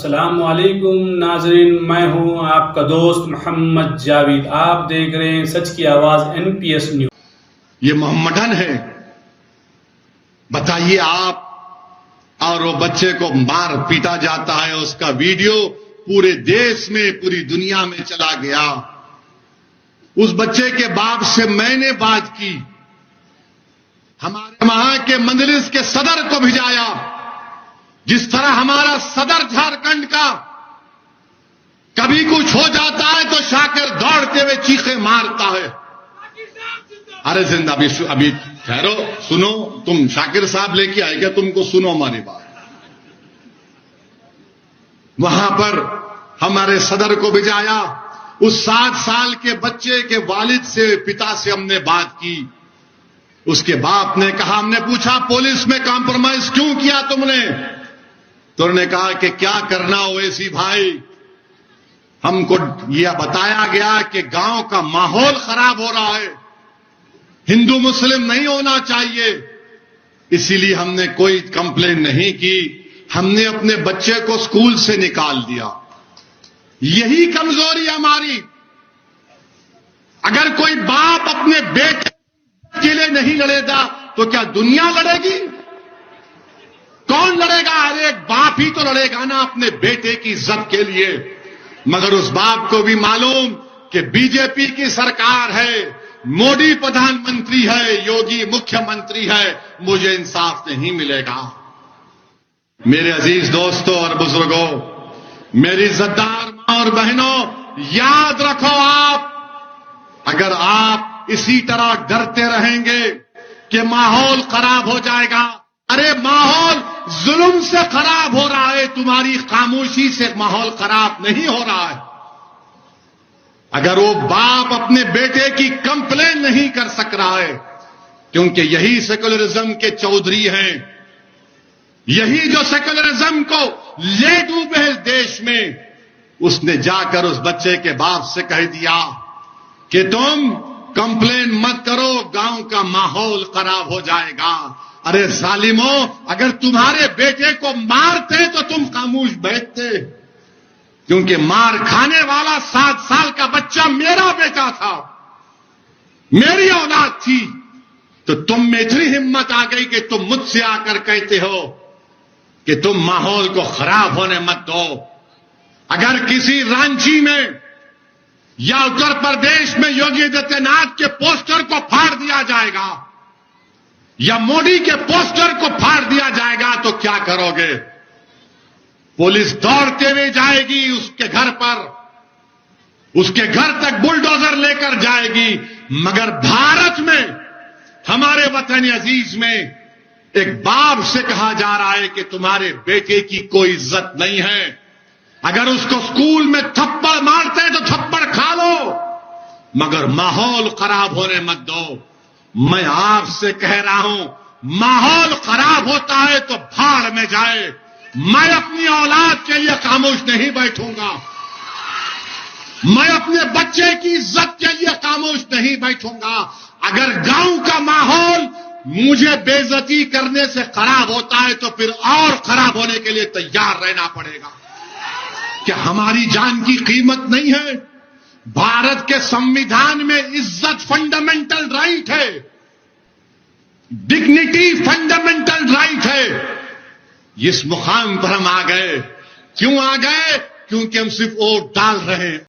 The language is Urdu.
السلام علیکم ناظرین، میں ہوں آپ کا دوست محمد جاوید. آپ دیکھ رہے ہیں سچ کی آواز NPS نیوز. یہ محمدن ہے. بتائیے آپ، اور وہ بچے کو مار پیٹا جاتا ہے، اس کا ویڈیو پورے دیش میں، پوری دنیا میں چلا گیا. اس بچے کے باپ سے میں نے بات کی، ہمارے وہاں کے مجلس کے صدر کو بھجایا. جس طرح ہمارا صدر جھارکھنڈ کا کبھی کچھ ہو جاتا ہے تو شاکر دوڑتے ہوئے چیخے مارتا ہے. ارے زندہ ابھی ٹھہرو، سنو. تم شاکر صاحب لے کے آئے گا، تم کو سنو ہماری بات. وہاں پر ہمارے صدر کو بھجایا. اس 7 سال کے بچے کے والد سے، پتا سے ہم نے بات کی. اس کے باپ نے کہا، ہم نے پوچھا پولیس میں کمپرومائز کیوں کیا تم نے؟ تو انہوں نے کہا کہ کیا کرنا اویسی بھائی، ہم کو یہ بتایا گیا کہ گاؤں کا ماحول خراب ہو رہا ہے، ہندو مسلم نہیں ہونا چاہیے، اسی لیے ہم نے کوئی کمپلین نہیں کی، ہم نے اپنے بچے کو اسکول سے نکال دیا. یہی کمزوری ہماری. اگر کوئی باپ اپنے بیٹے کے لیے نہیں لڑے گا تو کیا دنیا لڑے گی؟ کون لڑے گا؟ ہر ایک باپ ہی تو لڑے گا نا اپنے بیٹے کی عزت کے لیے. مگر اس باپ کو بھی معلوم کہ BJP کی سرکار ہے، مودی پردھان منتری ہے، یوگی مکھیہ منتری ہے، مجھے انصاف نہیں ملے گا. میرے عزیز دوستوں اور بزرگوں، میری عزتدار ماں اور بہنوں، یاد رکھو، اگر آپ اسی طرح ڈرتے رہیں گے کہ ماحول خراب ہو جائے گا، ارے ماحول ظلم سے خراب ہو رہا ہے، تمہاری خاموشی سے ماحول خراب نہیں ہو رہا ہے. اگر وہ باپ اپنے بیٹے کی کمپلین نہیں کر سک رہا ہے، کیونکہ یہی سیکولرزم کے چودھری ہیں، یہی جو سیکولرزم کو لے ڈوبے اس دیش میں، اس نے جا کر اس بچے کے باپ سے کہہ دیا کہ تم کمپلین مت کرو، گاؤں کا ماحول خراب ہو جائے گا. ارے ظالموں، اگر تمہارے بیٹے کو مارتے تو تم خاموش بیٹھتے، کیونکہ مار کھانے والا 7 سال کا بچہ میرا بیٹا تھا، میری اولاد تھی. تو تم میں اتنی ہمت آ گئی کہ تم مجھ سے آ کر کہتے ہو کہ تم ماحول کو خراب ہونے مت دو. اگر کسی رانچی میں یا اتر پردیش میں یوگی آدتیہ ناتھ کے پوسٹر کو پھاڑ دیا جائے گا یا مودی کے پوسٹر کو پھاڑ دیا جائے گا تو کیا کرو گے؟ پولیس دوڑتے ہوئے جائے گی اس کے گھر پر، اس کے گھر تک بلڈوزر لے کر جائے گی. مگر بھارت میں، ہمارے وطن عزیز میں، ایک باپ سے کہا جا رہا ہے کہ تمہارے بیٹے کی کوئی عزت نہیں ہے، اگر اس کو اسکول میں تھپڑ مارتے ہیں تو تھپڑ کھا لو، مگر ماحول خراب ہونے مت دو. میں آپ سے کہہ رہا ہوں، ماحول خراب ہوتا ہے تو بھاڑ میں جائے. میں اپنی اولاد کے لیے خاموش نہیں بیٹھوں گا، میں اپنے بچے کی عزت کے لیے خاموش نہیں بیٹھوں گا. اگر گاؤں کا ماحول مجھے بے عزتی کرنے سے خراب ہوتا ہے تو پھر اور خراب ہونے کے لیے تیار رہنا پڑے گا. کیا ہماری جان کی قیمت نہیں ہے؟ بھارت کے سمویدھان میں عزت فنڈامنٹل رائٹ ہے، ڈگنیٹی فنڈامنٹل رائٹ ہے. اس مقام پر ہم آ گئے. کیوں آ گئے؟ کیونکہ ہم صرف ووٹ ڈال رہے ہیں.